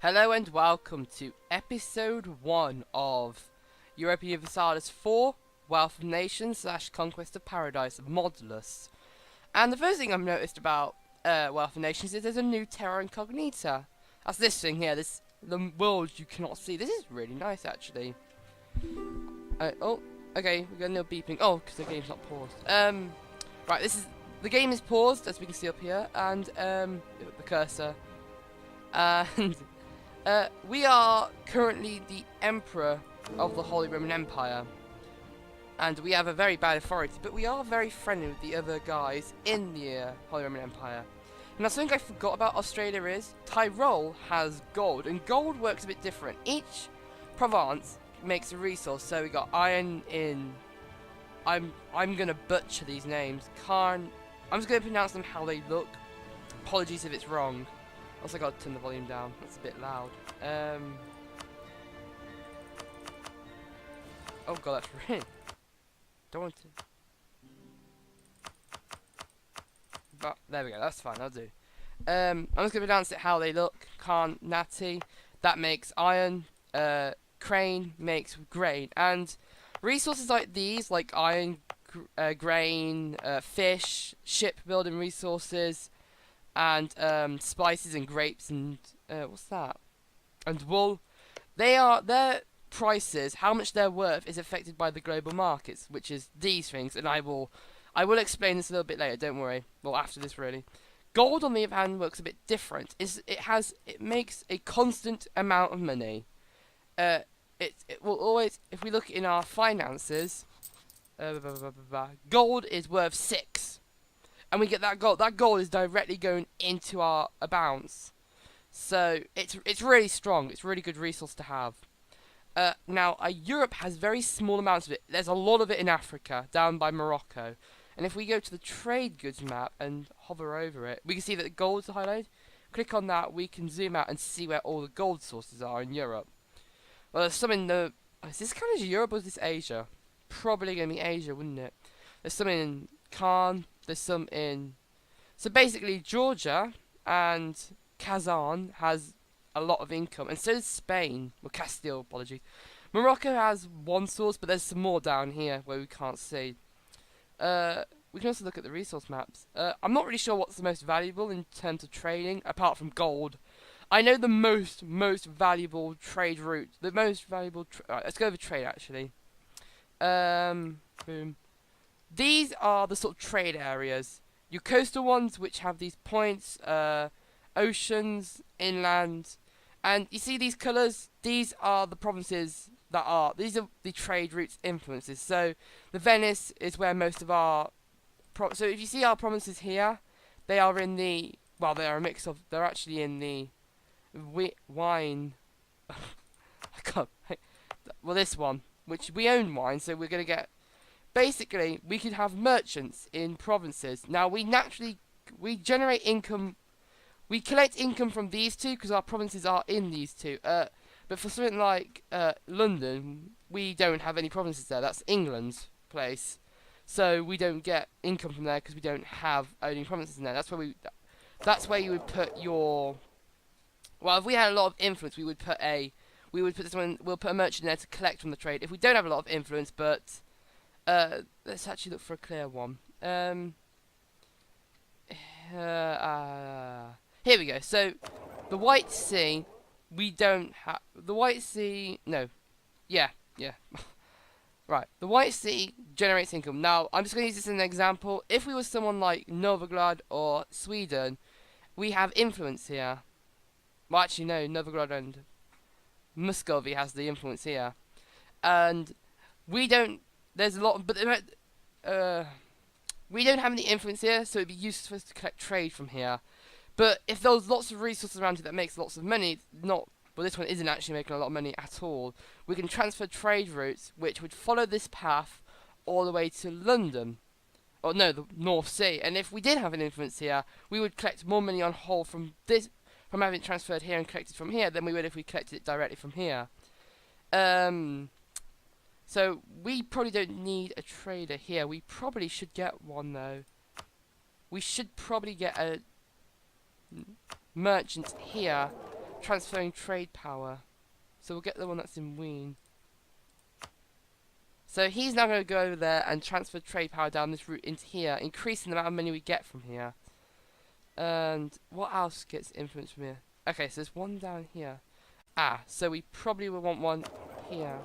Hello and welcome to episode 1 of Europa Universalis 4 Wealth of Nations / Conquest of Paradise Modulus. And the first thing I've noticed about Wealth of Nations is there's a new Terra Incognita. That's this thing here, the world you cannot see. This is really nice actually. Oh, okay, we got a little beeping. Oh, because the game's not paused. Right, the game is paused as we can see up here, and the cursor. And we are currently the Emperor of the Holy Roman Empire. And we have a very bad authority, but we are very friendly with the other guys in the Holy Roman Empire. Now, something I forgot about Australia is Tyrol has gold, and gold works a bit different. Each province makes a resource, so we got iron in... I'm gonna butcher these names. I'm just gonna pronounce them how they look. Apologies if it's wrong. Also, got to turn the volume down. That's a bit loud. Oh god, that's really... Don't want to... But there we go. That's fine. I'll do. I'm just gonna pronounce it how they look. Natty. That makes iron. Crane makes grain. And resources like these, like iron, grain, fish, shipbuilding resources, and spices and grapes and what's that? And wool. Their prices, how much they're worth, is affected by the global markets, which is these things. And I will explain this a little bit later. Don't worry. Well, after this, really. Gold, on the other hand, works a bit different. It makes a constant amount of money. It will always, if we look in our finances, gold is worth 6. And we get that gold. That gold is directly going into our bounce. So it's really strong. It's a really good resource to have. Now, Europe has very small amounts of it. There's a lot of it in Africa, down by Morocco. And if we go to the trade goods map and hover over it, we can see that the gold's highlighted. Click on that, we can zoom out and see where all the gold sources are in Europe. Well, there's some in the... Is this kind of Europe or is this Asia? Probably going to be Asia, wouldn't it? There's some in Khan. There's some in... So basically, Georgia and Kazan has a lot of income. And so does Spain. Well, Castile, apologies. Morocco has one source, but there's some more down here where we can't see. We can also look at the resource maps. I'm not really sure what's the most valuable in terms of trading, apart from gold. I know the most valuable trade route. The most valuable... Right, let's go over trade, actually. Boom. These are the sort of trade areas. Your coastal ones, which have these points, oceans, inland. And you see these colours? These are the provinces that are... These are the trade routes influences. So, the Venice is where most of our... So, if you see our provinces here, they are in the... Well, they are a mix of... They're actually in the... wine. I can't. Well, this one, which we own wine, so we're gonna get. Basically, we could have merchants in provinces. Now, we generate income. We collect income from these two because our provinces are in these two. But for something like London, we don't have any provinces there. That's England's place, so we don't get income from there because we don't have owning provinces in there. That's where you would put your... Well, if we had a lot of influence, we'll put a merchant in there to collect from the trade. If we don't have a lot of influence, but let's actually look for a clear one. Here we go. So the White Sea, we don't have the White Sea. No, yeah. Right, the White Sea generates income. Now, I'm just going to use this as an example. If we were someone like Novigrad or Sweden, we have influence here. Well, actually, no, Novigrad and Muscovy has the influence here. And we don't... There's a lot of... But we don't have any influence here, so it'd be useful for us to collect trade from here. But if there's lots of resources around here that makes lots of money, well, this one isn't actually making a lot of money at all, we can transfer trade routes, which would follow this path all the way to London. Or no, the North Sea. And if we did have an influence here, we would collect more money on whole from this... From having it transferred here and collected from here than we would if we collected it directly from here. So we probably don't need a trader here. We probably should get one though. We should probably get a merchant here transferring trade power. So we'll get the one that's in Wien. So he's now going to go over there and transfer trade power down this route into here, increasing the amount of money we get from here. And what else gets influence from here? Okay, so there's one down here. Ah, so we probably will want one here.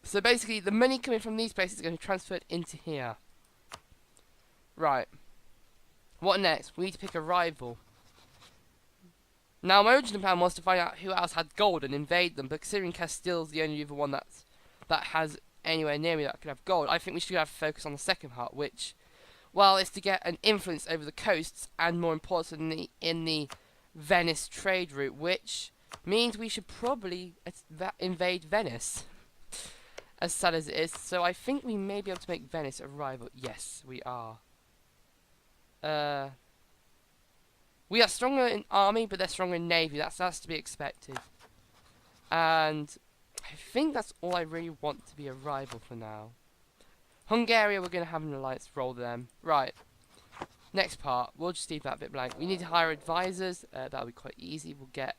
So basically, the money coming from these places is going to be transferred into here. Right. What next? We need to pick a rival. Now, my original plan was to find out who else had gold and invade them, but considering Castile's the only other one that has anywhere near me that could have gold, I think we should have focus on the second part, which, well, is to get an influence over the coasts, and more importantly, in the Venice trade route, which means we should probably invade Venice. As sad as it is, so I think we may be able to make Venice a rival. Yes, we are. We are stronger in army, but they're stronger in navy. That's to be expected. And I think that's all I really want to be a rival for now. Hungary, we're going to have an alliance roll them. Right. Next part, we'll just leave that a bit blank. We need to hire advisors. That'll be quite easy. We'll get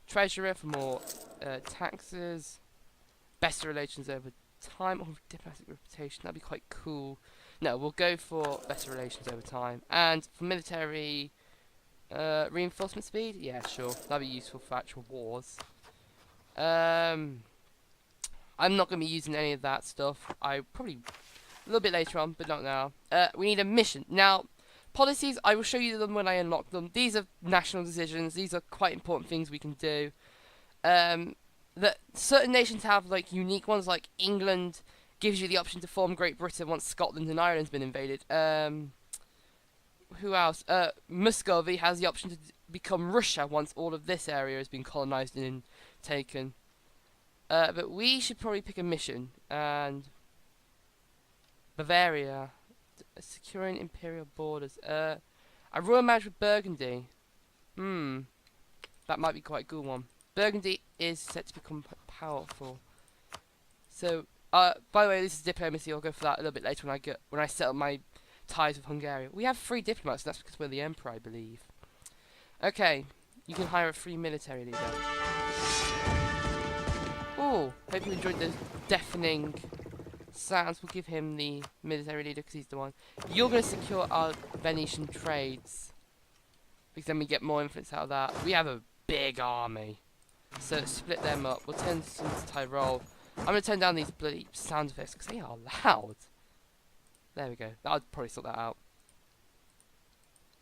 treasurer for more taxes. Better relations over time, or diplomatic reputation. That'd be quite cool. No, we'll go for better relations over time. And for military reinforcement speed, yeah, sure. That'd be useful for actual wars. I'm not going to be using any of that stuff. I probably a little bit later on, but not now. We need a mission. Now, policies, I will show you them when I unlock them. These are national decisions. These are quite important things we can do. That certain nations have like unique ones, like England gives you the option to form Great Britain once Scotland and Ireland's been invaded. Who else? Muscovy has the option to become Russia once all of this area has been colonized and taken. But we should probably pick a mission. And Bavaria, securing imperial borders. A royal marriage with Burgundy. That might be quite a good one. Burgundy is set to become powerful. So, by the way, this is diplomacy. I'll go for that a little bit later when I set up my ties with Hungary. We have 3 diplomats. That's because we're the emperor, I believe. Okay, you can hire a free military leader. Oh, hope you enjoyed those deafening sounds. We'll give him the military leader because he's the one. You're going to secure our Venetian trades, because then we get more influence out of that. We have a big army. So let's split them up. We'll turn some to Tyrol. I'm going to turn down these bloody sound effects because they are loud. There we go. I'll probably sort that out.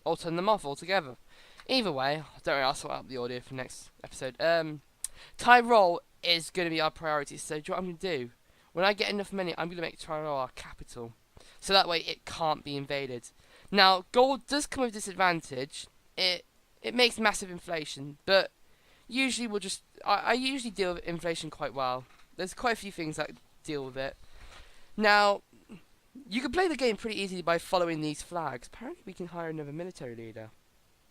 Or turn them off altogether. Either way, don't worry, I'll sort out the audio for next episode. Tyrol is going to be our priority. So do you know what I'm going to do? When I get enough money, I'm going to make Tyrol our capital. So that way it can't be invaded. Now, gold does come with disadvantage. It makes massive inflation, but usually we'll just... I usually deal with inflation quite well. There's quite a few things that deal with it. Now, you can play the game pretty easily by following these flags. Apparently we can hire another military leader.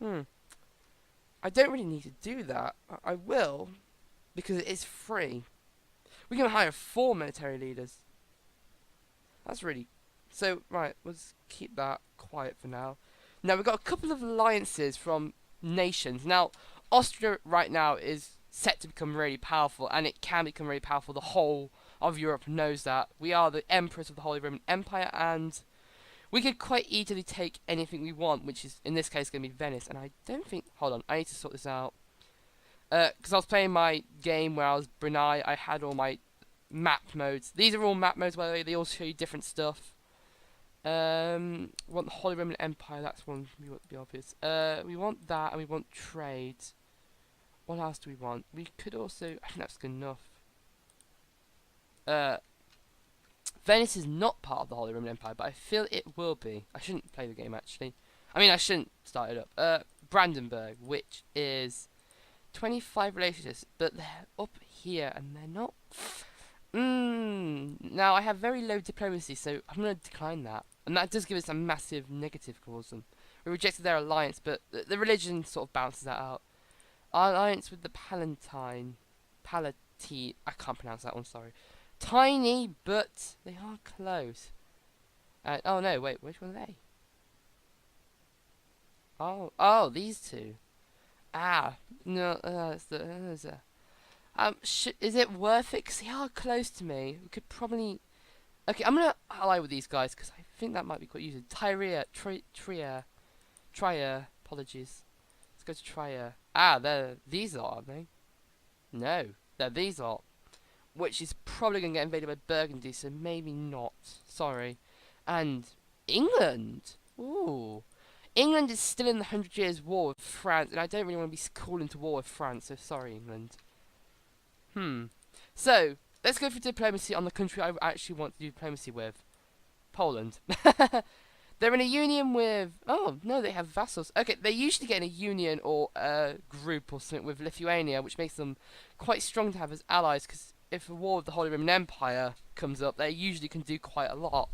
I don't really need to do that. I will, because it is free. We can hire 4 military leaders. That's really... So, right, let's keep that quiet for now. Now, we've got a couple of alliances from nations. Now, Austria right now is set to become really powerful, and it can become really powerful. The whole of Europe knows that. We are the emperors of the Holy Roman Empire, and we could quite easily take anything we want, which is, in this case, going to be Venice. And I don't think... Hold on, I need to sort this out. Because I was playing my game where I was Brunei, I had all my map modes. These are all map modes, by the way. They all show you different stuff. We want the Holy Roman Empire. That's one we want to be obvious. We want that, and we want trade. What else do we want? We could also... I think that's good enough. Venice is not part of the Holy Roman Empire, but I feel it will be. I shouldn't play the game, actually. I mean, I shouldn't start it up. Brandenburg, which is 25 relationships, but they're up here, and they're not... Now, I have very low diplomacy, so I'm going to decline that. And that does give us a massive negative towards them. We rejected their alliance, but the religion sort of balances that out. Our alliance with the Palatine... I can't pronounce that one, sorry. Tiny, but they are close. Oh no, wait, which one are they? Oh, these two. Ah, no, is it worth it? Because they are close to me. We could probably... Okay, I'm going to ally with these guys, because I think that might be quite useful. Trier, apologies. Let's go to Trier. Ah, these are, aren't they? No, they're these are. Which is probably going to get invaded by Burgundy, so maybe not. Sorry. And England! Ooh. England is still in the 100 Years' War with France, and I don't really want to be called into war with France, so sorry, England. So, let's go for diplomacy on the country I actually want to do diplomacy with. Poland. They're in a union with... Oh, no, they have vassals. Okay, they usually get in a union or a group or something with Lithuania, which makes them quite strong to have as allies, because if a war with the Holy Roman Empire comes up, they usually can do quite a lot.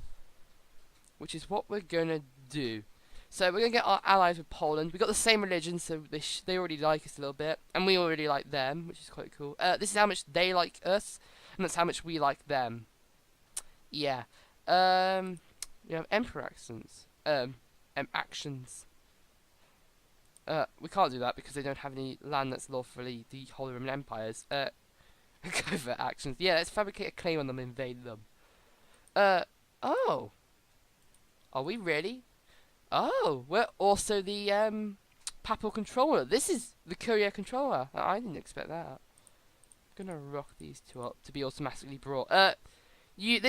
Which is what we're going to do. So we're going to get our allies with Poland. We've got the same religion, so they already like us a little bit. And we already like them, which is quite cool. This is how much they like us, and that's how much we like them. Yeah. We have emperor accents. Actions. We can't do that because they don't have any land that's lawfully the Holy Roman Empire's. Go for actions. Yeah, let's fabricate a claim on them and invade them. Oh. Are we really? Oh, we're also the papal controller. This is the courier controller. I didn't expect that. I'm gonna rock these two up to be automatically brought. You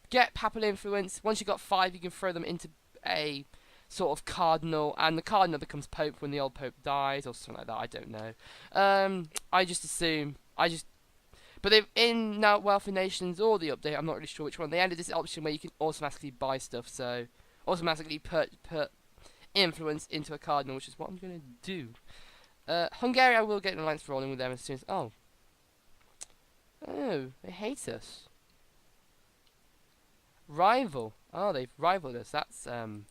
get papal influence. Once you got 5, you can throw them into a sort of cardinal, and the cardinal becomes pope when the old pope dies or something like that. I don't know. I just assume. But they've in now Wealthy Nations or the update. I'm not really sure which one. They added this option where you can automatically buy stuff. So automatically put influence into a cardinal, which is what I'm gonna do. Hungary, I will get an alliance rolling with them as soon as. Oh, they hate us. Rival. Oh, they've rivaled us. That's not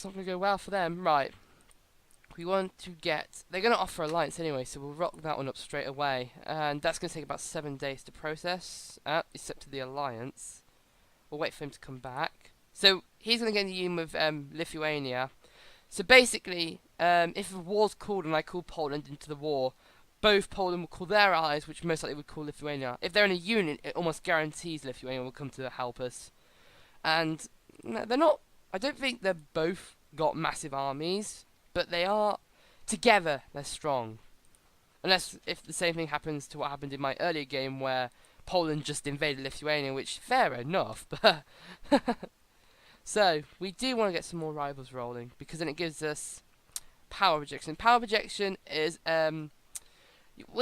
gonna go well for them. Right. We want to get... They're going to offer alliance anyway, so we'll rock that one up straight away. And that's going to take about 7 days to process. Except to the alliance. We'll wait for him to come back. So, he's going to get in the union with Lithuania. So basically, if a war's called and I call Poland into the war, both Poland will call their allies, which most likely would call Lithuania. If they're in a union, it almost guarantees Lithuania will come to help us. And they're not... I don't think they're both got massive armies. But they are, together, they're strong. Unless if the same thing happens to what happened in my earlier game where Poland just invaded Lithuania, which, fair enough. But so, we do want to get some more rivals rolling, because then it gives us power projection. Power projection is, when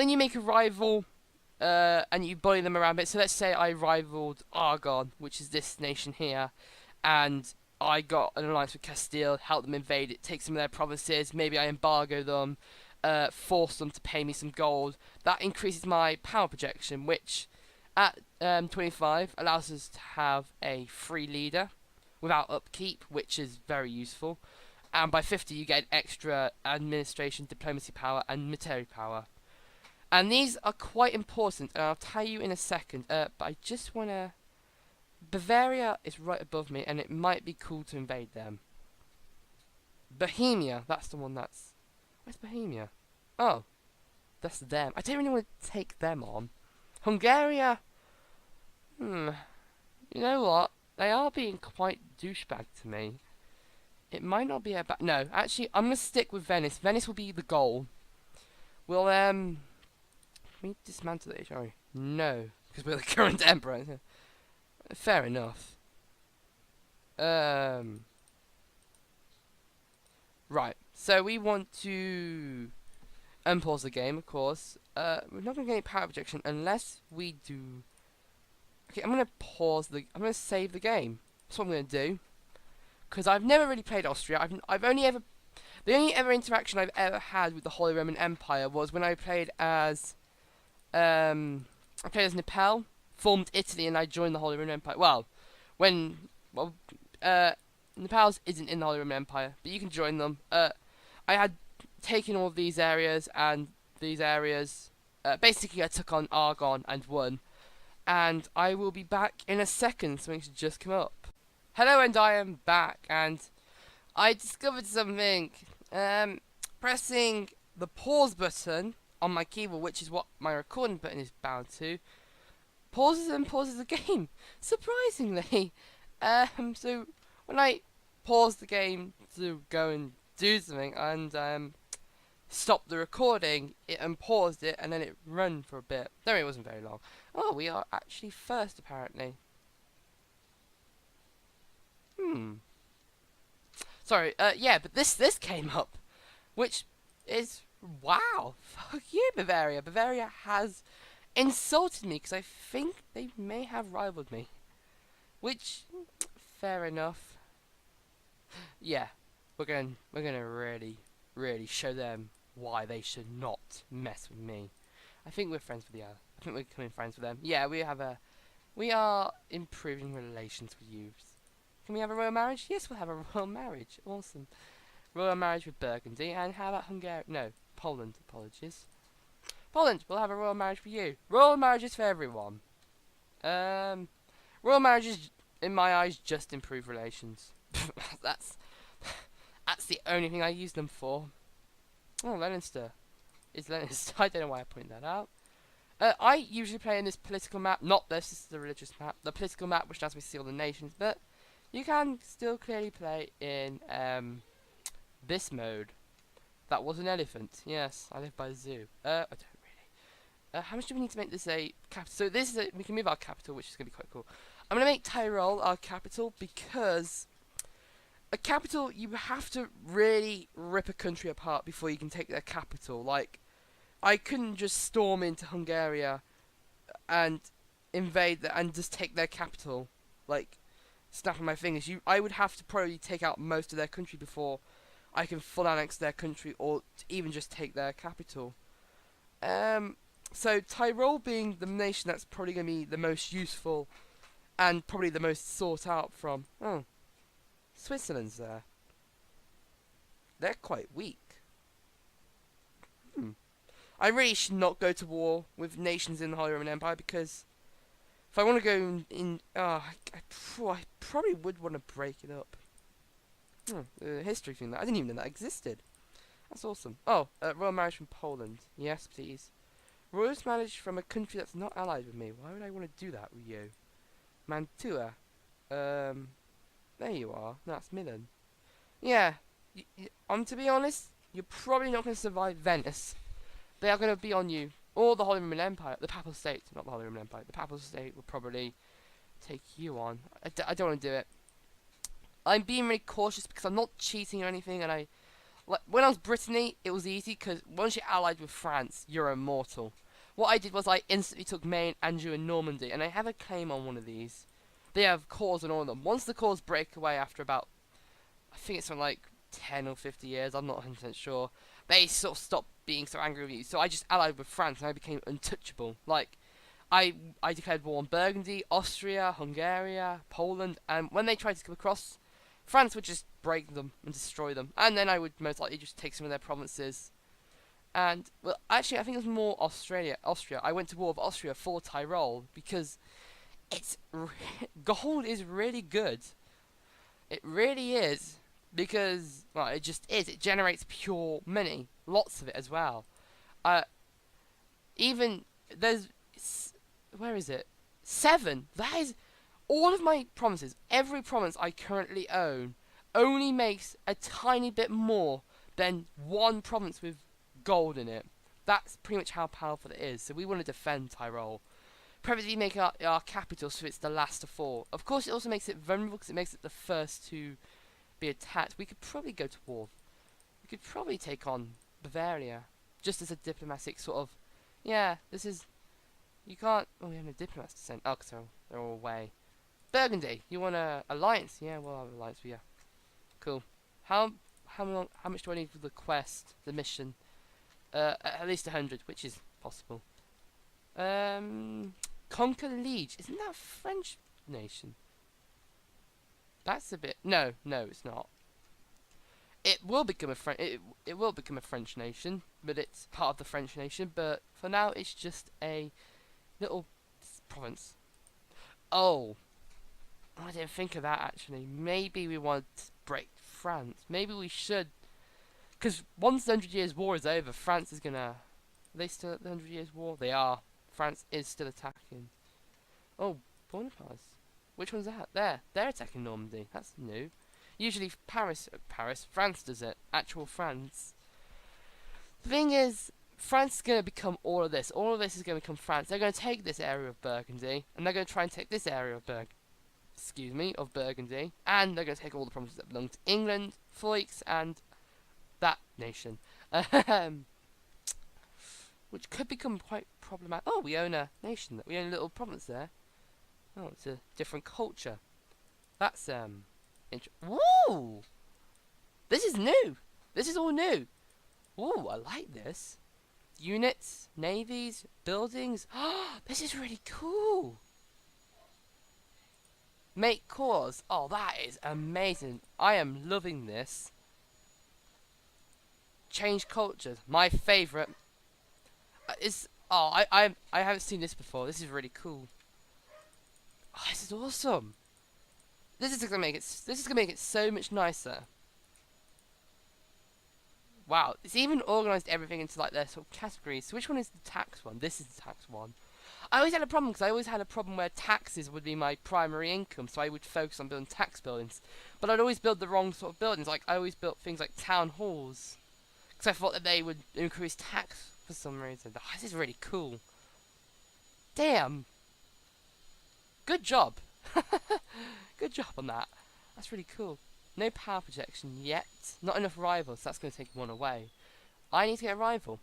you make a rival, and you bully them around a bit. So let's say I rivaled Aragon, which is this nation here, and I got an alliance with Castile, helped them invade it, take some of their provinces, maybe I embargo them, force them to pay me some gold. That increases my power projection, which at 25 allows us to have a free leader without upkeep, which is very useful. And by 50 you get extra administration, diplomacy power, and military power. And these are quite important, and I'll tell you in a second, but I just want to... Bavaria is right above me, and it might be cool to invade them. Bohemia, that's the one that's... Where's Bohemia? Oh, that's them. I don't really want to take them on. Hungary, you know what? They are being quite douchebag to me. It might not be a bad... No, actually, I'm going to stick with Venice. Venice will be the goal. We'll, we dismantle it, shall we? No, because we're the current emperor. Fair enough. Right, so we want to unpause the game, of course. We're not going to get any power projection unless we do... Okay, I'm going to pause the... I'm going to save the game. That's what I'm going to do. Because I've never really played Austria. I've only ever... The only ever interaction I've ever had with the Holy Roman Empire was when I played as... I played as Nepal. Formed Italy, and I joined the Holy Roman Empire. Well, Nepal's isn't in the Holy Roman Empire, but you can join them. I had taken all of these areas and these areas. Basically, I took on Aragon and won. And I will be back in a second. Something should just come up. Hello, and I am back, and I discovered something. pressing the pause button on my keyboard, which is what my recording button is bound to, pauses and pauses the game. Surprisingly, so when I pause the game to go and do something and stop the recording, it unpaused it and then it ran for a bit. No, it wasn't very long. Oh, we are actually first apparently. Sorry. Yeah, but this came up, which is wow. Fuck you, Bavaria. Bavaria has insulted me because I think they may have rivaled me. Which, fair enough. Yeah, we're gonna really show them why they should not mess with me. I think we're friends with the other. I think we're becoming friends with them. Yeah, we are improving relations with you. Can we have a royal marriage? Yes, we'll have a royal marriage. Awesome. Royal marriage with Burgundy. And how about Hungary? No, Poland. Apologies. Poland, we'll have a royal marriage for you. Royal marriages for everyone. Royal marriages, in my eyes, just improve relations. that's that's the only thing I use them for. Oh, Leinster. Is Leinster? I don't know why I pointed that out. I usually play in this political map. Not this. This is the religious map. The political map, which allows me to see all the nations. But you can still clearly play in this mode. That was an elephant. Yes, I live by a zoo. I don't really. How much do we need to make this a capital? So this is we can move our capital, which is going to be quite cool. I'm going to make Tyrol our capital because a capital, you have to really rip a country apart before you can take their capital. Like, I couldn't just storm into Hungary and invade and just take their capital. Like, snapping my fingers. I would have to probably take out most of their country before I can full annex their country or even just take their capital. So Tyrol being the nation that's probably going to be the most useful and probably the most sought out from. Oh, Switzerland's there. They're quite weak. I really should not go to war with nations in the Holy Roman Empire because if I want to go I probably would want to break it up. History thing that I didn't even know that existed. That's awesome. Oh, royal marriage from Poland. Yes, please. Royal marriage from a country that's not allied with me. Why would I want to do that with you? Mantua. There you are. No, that's Milan. Yeah. To be honest, you're probably not going to survive Venice. They are going to be on you. Or the Holy Roman Empire. The Papal State. Not the Holy Roman Empire. The Papal State will probably take you on. I don't want to do it. I'm being really cautious because I'm not cheating or anything. And when I was Brittany, it was easy because once you're allied with France, you're immortal. What I did was I instantly took Maine, Anjou, and Normandy. And I have a claim on one of these. They have cores on all of them. Once the cores break away after about, I think it's from like 10 or 50 years, I'm not 100% sure, they sort of stop being so angry with you. So I just allied with France and I became untouchable. Like, I declared war on Burgundy, Austria, Hungary, Poland, and when they tried to come across, France would just break them and destroy them. And then I would most likely just take some of their provinces. And, well, actually, I think it was more Austria. I went to war with Austria for Tyrol because gold is really good. It really is. Because, well, it just is. It generates pure money. Lots of it as well. Even, where is it? 7. That is, all of my provinces, every province I currently own, only makes a tiny bit more than one province with gold in it. That's pretty much how powerful it is. So we want to defend Tyrol. Preferably make our capital so it's the last to fall. Of course, it also makes it vulnerable because it makes it the first to be attacked. We could probably go to war. We could probably take on Bavaria. Just as a diplomatic sort of... Yeah, this is... You can't... Oh, we have no diplomats to send. Oh, because they're all away. Burgundy, you want an alliance? Yeah, we'll have an alliance with you. Cool. How much do I need for the quest, the mission? At least 100, which is possible. Conquer Liege. Isn't that a French nation? That's a bit... No, it's not. It will become a it will become a French nation, but it's part of the French nation. But for now, it's just a little province. Oh, I didn't think of that actually. Maybe we want to break France. Maybe we should Because once the 100 Years' War is over, France is gonna... Are they still at the 100 Years' War? They are. France is still attacking. Oh, Bonaparte. Which one's that? There. They're attacking Normandy. That's new. Usually France does it. Actual France. The thing is, France is going to become all of this. All of this is going to become France. They're going to take this area of Burgundy, and they're going to try and take this area of Burgundy, and they're going to take all the provinces that belong to England, Foix, and that nation. Which could become quite problematic. Oh, we own a nation. We own a little province there. Oh, it's a different culture. That's, Woo! This is new! This is all new! Ooh, I like this. Units, navies, buildings. This is really cool! Make cores. Oh, that is amazing. I am loving this. Change cultures. My favourite. I haven't seen this before. This is really cool. Oh, this is awesome. This is gonna make it so much nicer. Wow, it's even organised everything into like their sort of categories. So which one is the tax one? This is the tax one. I always had a problem because I always had a problem where taxes would be my primary income, so I would focus on building tax buildings. But I'd always build the wrong sort of buildings. Like I always built things like town halls because I thought that they would increase tax for some reason. Oh, this is really cool. Damn. Good job. Good job on that. That's really cool. No power projection yet. Not enough rivals. That's going to take one away. I need to get a rival.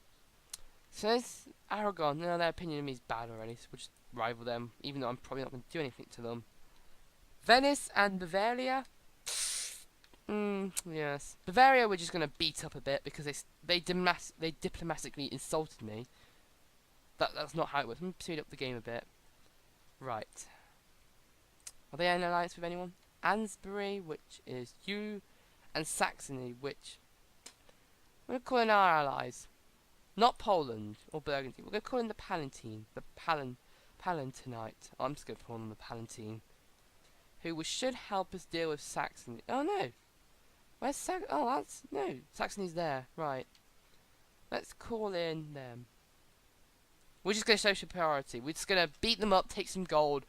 So there's Aragon. No, their opinion of me is bad already. So we'll just rival them. Even though I'm probably not going to do anything to them. Venice and Bavaria. Yes. Bavaria we're just going to beat up a bit because they diplomatically insulted me. That's not how it works. Let me speed up the game a bit. Right. Are they in alliance with anyone? Ansbury, which is you, and Saxony, which we're going to call in our allies. Not Poland or Burgundy. We're going to call in the Palatine. The Palatinate. I'm just going to call them the Palatine. Who should help us deal with Saxony. Oh no. Where's Saxony? Oh, that's... No. Saxony's there. Right. Let's call in them. We're just going to show superiority. We're just going to beat them up, take some gold,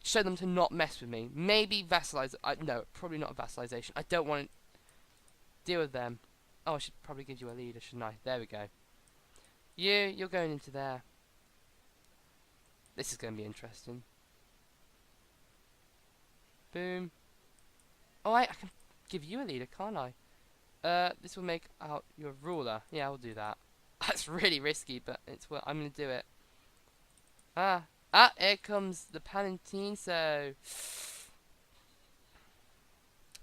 show them to not mess with me. Maybe vassalize. No, probably not vassalization. I don't want to deal with them. Oh, I should probably give you a leader, shouldn't I? There we go. You're going into there. This is going to be interesting. Boom. Oh, I can give you a leader, can't I? This will make out your ruler. Yeah, I'll do that. That's really risky, but it's what I'm going to do it. Here comes the Palatine, so...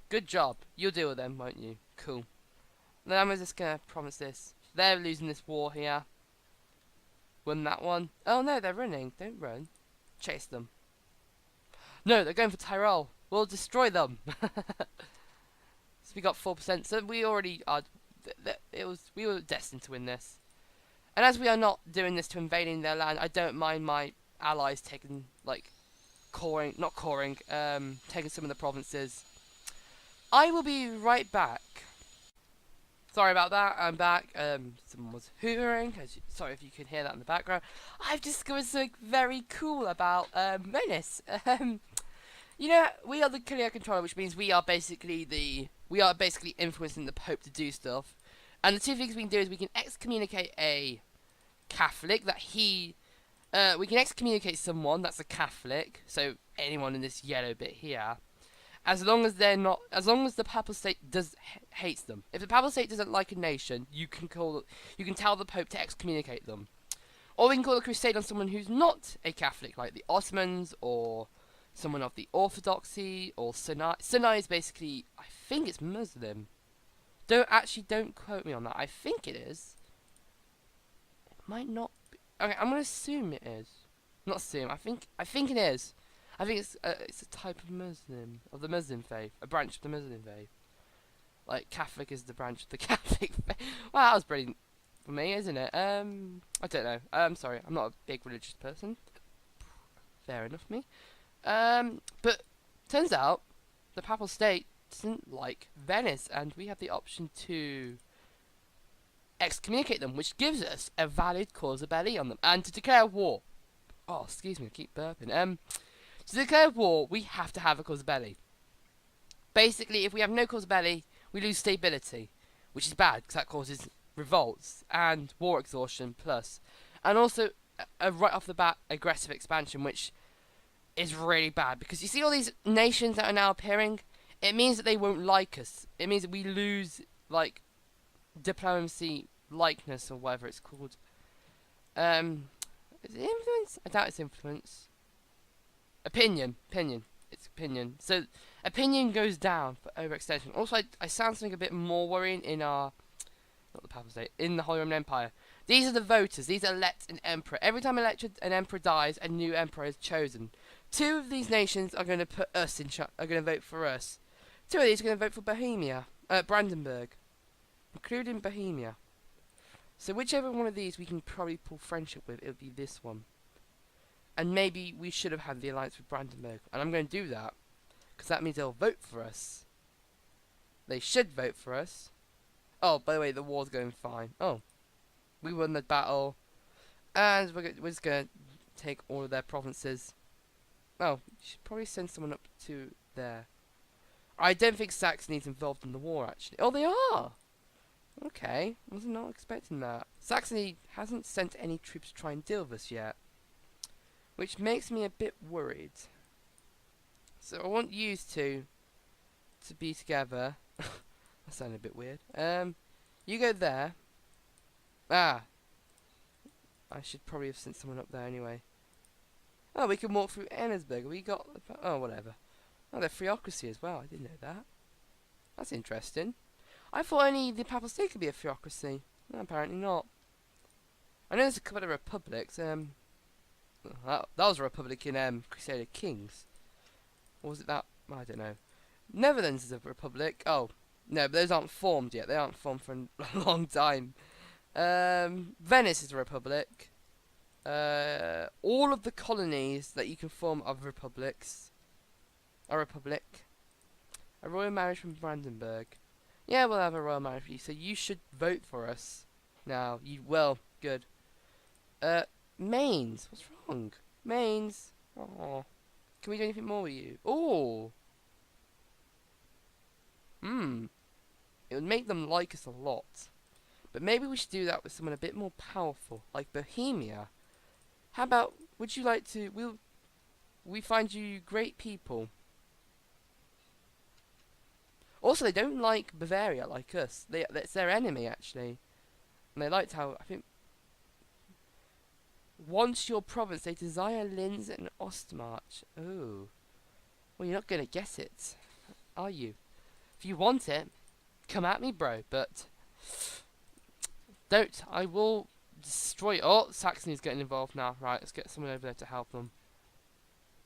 Good job. You'll deal with them, won't you? Cool. Then I'm just going to promise this. They're losing this war here. Win that one. Oh no, they're running. Don't run. Chase them. No, they're going for Tyrol. We'll destroy them. So we got 4%. So we already are... we were destined to win this. And as we are not doing this to invading their land, I don't mind my allies taking, like, taking some of the provinces. I will be right back. Sorry about that, I'm back. Someone was hoovering. Sorry if you could hear that in the background. I've discovered something very cool about Venice. You know, we are the Career Controller, which means we are basically influencing the Pope to do stuff. And the two things we can do is we can excommunicate a Catholic we can excommunicate someone that's a Catholic, so anyone in this yellow bit here, as long as the Papal State hates them. If the Papal State doesn't like a nation, you can tell the Pope to excommunicate them. Or we can call a crusade on someone who's not a Catholic, like the Ottomans, or someone of the Orthodoxy, or Sunni. Sunni is basically, I think it's Muslim. Don't quote me on that. I think it is. It might not be. Okay, I'm gonna assume it is. Not assume. I think it is. I think it's a type of Muslim, of the Muslim faith, a branch of the Muslim faith. Like Catholic is the branch of the Catholic faith. Well, that was brilliant for me, isn't it? I don't know. I'm sorry, I'm not a big religious person. Fair enough, me. But turns out the Papal State doesn't like Venice, and we have the option to excommunicate them, which gives us a valid cause belli on them. And to declare war, oh, excuse me, I keep burping. To declare war, we have to have a cause belli. Basically, if we have no cause belli, we lose stability, which is bad because that causes revolts and war exhaustion plus, and also right off the bat aggressive expansion, which is really bad because you see all these nations that are now appearing. It means that they won't like us. It means that we lose like diplomacy likeness or whatever it's called. Is it influence? I doubt it's influence. Opinion. It's opinion. So opinion goes down for overextension. Also, I sound something a bit more worrying in our, not the Papal State, in the Holy Roman Empire. These are the voters. These elect an emperor. Every time an emperor dies, a new emperor is chosen. 2 of these nations are going to put us in are going to vote for us. 2 of these are going to vote for Bohemia, Brandenburg, including Bohemia. So whichever one of these we can probably pull friendship with, it would be this one. And maybe we should have had the alliance with Brandenburg. And I'm going to do that, because that means they'll vote for us. They should vote for us. Oh, by the way, the war's going fine. Oh, we won the battle. And we're just going to take all of their provinces. Oh, you should probably send someone up to there. I don't think Saxony's involved in the war, actually. Oh, they are! Okay, I was not expecting that. Saxony hasn't sent any troops to try and deal with us yet, which makes me a bit worried. So I want you two to be together. That sounded a bit weird. You go there. Ah, I should probably have sent someone up there anyway. Oh, we can walk through Ennisburg. We got, oh, whatever. Oh, they're theocracy as well. I didn't know that. That's interesting. I thought only the Papal State could be a theocracy. No, apparently not. I know there's a couple of republics. That was a republic in Crusader Kings. Or was it that? I don't know. Netherlands is a republic. Oh, no, but those aren't formed yet. They aren't formed for a long time. Venice is a republic. All of the colonies that you can form are republics. A republic. A royal marriage from Brandenburg. Yeah, we'll have a royal marriage for you, so you should vote for us. Now, well, good. Mainz, what's wrong? Mainz. Oh, can we do anything more with you? Oh. It would make them like us a lot. But maybe we should do that with someone a bit more powerful, like Bohemia. How about, would you like to, we find you great people. Also, they don't like Bavaria like us. It's their enemy, actually. And they liked how, I think, once your province, they desire Linz and Ostmarch. Oh. Well, you're not going to get it, are you? If you want it, come at me, bro. But don't. I will destroy it. Oh, Saxony's getting involved now. Right, let's get someone over there to help them.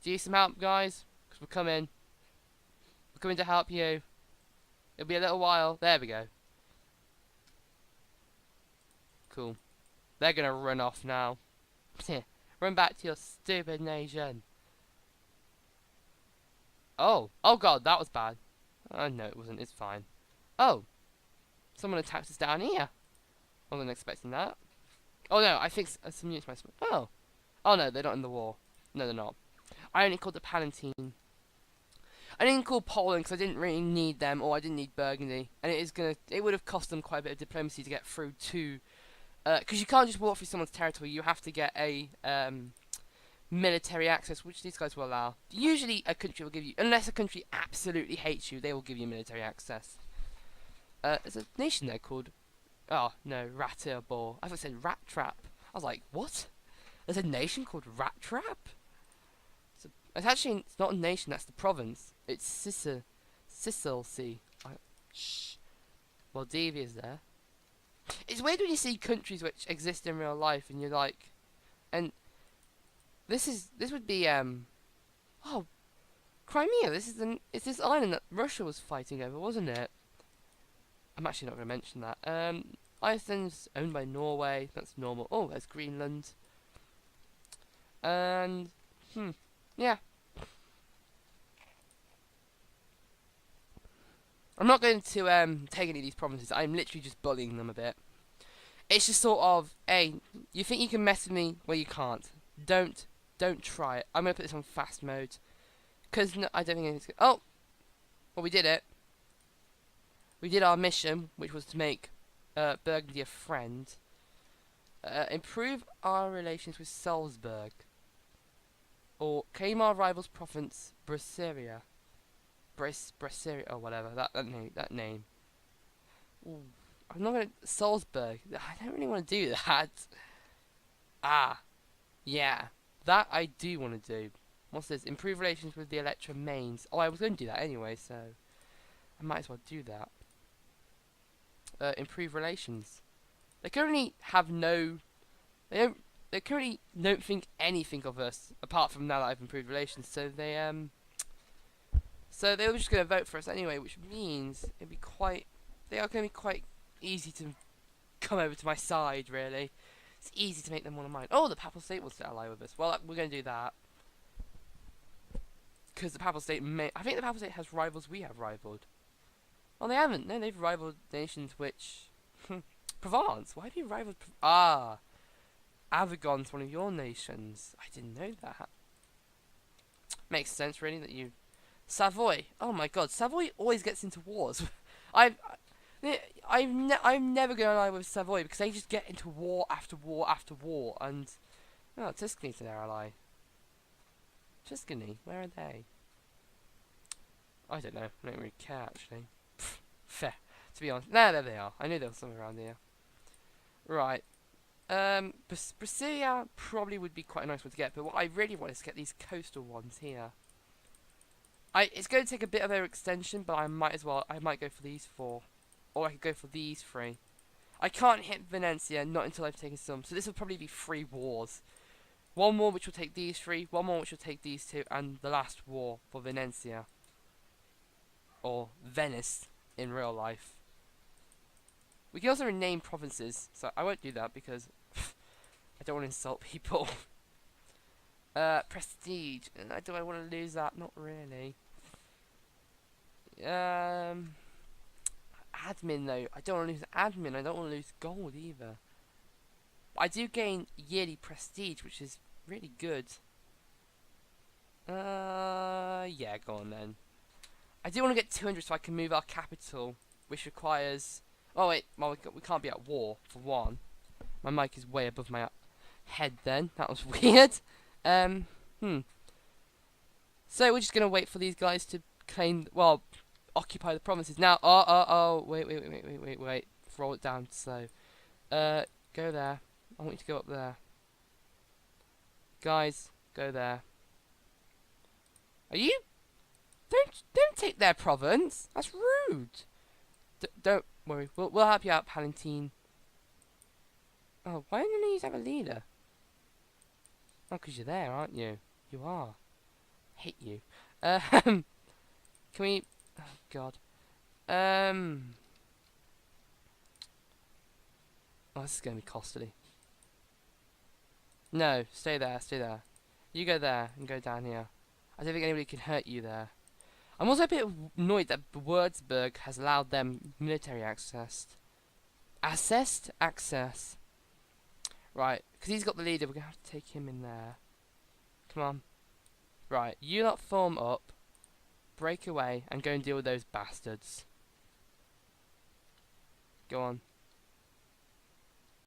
Do you need some help, guys? Because we're coming. We're coming to help you. It'll be a little while. There we go. Cool. They're going to run off now. Run back to your stupid nation. Oh. Oh, God. That was bad. Oh, no, it wasn't. It's fine. Oh. Someone attacked us down here. I wasn't expecting that. Oh, no. I think some units might... Oh. Oh, no. They're not in the war. No, they're not. I only called the Palatine. I didn't call Poland because I didn't really need them, or I didn't need Burgundy, and it would have cost them quite a bit of diplomacy to get through to, because you can't just walk through someone's territory. You have to get a military access, which these guys will allow. Usually, a country will give you, unless a country absolutely hates you, they will give you military access. There's a nation there called, oh no, Ratterbor. I thought it said Rat Trap. I was like, what? There's a nation called Rat Trap? It's not a nation, that's the province. It's Sicily. Shh. Moldavia's there. It's weird when you see countries which exist in real life and you're like... And this would be, oh, Crimea, it's this island that Russia was fighting over, wasn't it? I'm actually not going to mention that. Iceland's owned by Norway, that's normal. Oh, there's Greenland. And, yeah. I'm not going to take any of these provinces. I'm literally just bullying them a bit. It's just sort of, hey, you think you can mess with me? Well, you can't. Don't try it. I'm gonna put this on fast mode because no, I don't think anything's. Oh, well, we did it. We did our mission, which was to make Burgundy a friend. Improve our relations with Salzburg. Or claim our rival's province, Brasseria. Brasseria, or whatever, that name. Ooh, I'm not gonna... Salzburg. I don't really want to do that. Ah, yeah. That I do want to do. What's this? Improve relations with the Electra mains. Oh, I was going to do that anyway, so... I might as well do that. Improve relations. They currently have no... They currently don't think anything of us, apart from now that I've improved relations, so they were just going to vote for us anyway, which means it'd be quite... They are going to be quite easy to come over to my side, really. It's easy to make them one of mine. Oh, the Papal State wants to ally with us. Well, we're going to do that. Because the Papal State may... I think the Papal State has rivals we have rivaled. Oh, they haven't. No, they've rivaled nations which... Provence. Why have you rivaled... Aragon's one of your nations. I didn't know that. Makes sense, really, that you... Savoy. Oh my god, Savoy always gets into wars. I'm never going to ally with Savoy because they just get into war after war after war. And... Oh, Tuscany's their ally. Tuscany, where are they? I don't know. I don't really care, actually. Fair. To be honest. No, there they are. I knew there was something around here. Right. Brasilia probably would be quite a nice one to get, but what I really want is to get these coastal ones here. It's going to take a bit of their extension, but I might go for these 4. Or I could go for these 3. I can't hit Venetia, not until I've taken some, so this will probably be 3 wars. 1 war which will take these 3, 1 more which will take these 2, and the last war for Venetia. Or Venice, in real life. We can also rename provinces, so I won't do that because I don't want to insult people. Prestige. Do I want to lose that? Not really. Admin though. I don't want to lose admin. I don't want to lose gold either. But I do gain yearly prestige, which is really good. Yeah, go on then. I do want to get 200 so I can move our capital, which requires... Oh wait, well we can't be at war, for one. My mic is way above my head then. That was weird. So we're just going to wait for these guys to claim... Well, occupy the provinces. Now, wait. Roll it down slow. Go there. I want you to go up there. Guys, go there. Are you... Don't take their province. That's rude. Don't worry. We'll help you out, Palatine. Oh, why don't you have a leader? Oh, because you're there, aren't you? You are. Hate you. Can we... Oh, God. Oh, this is going to be costly. No, stay there, stay there. You go there and go down here. I don't think anybody can hurt you there. I'm also a bit annoyed that Würzburg has allowed them military access. Access. Right, because he's got the leader, we're going to have to take him in there. Come on. Right, you lot form up, break away, and go and deal with those bastards. Go on.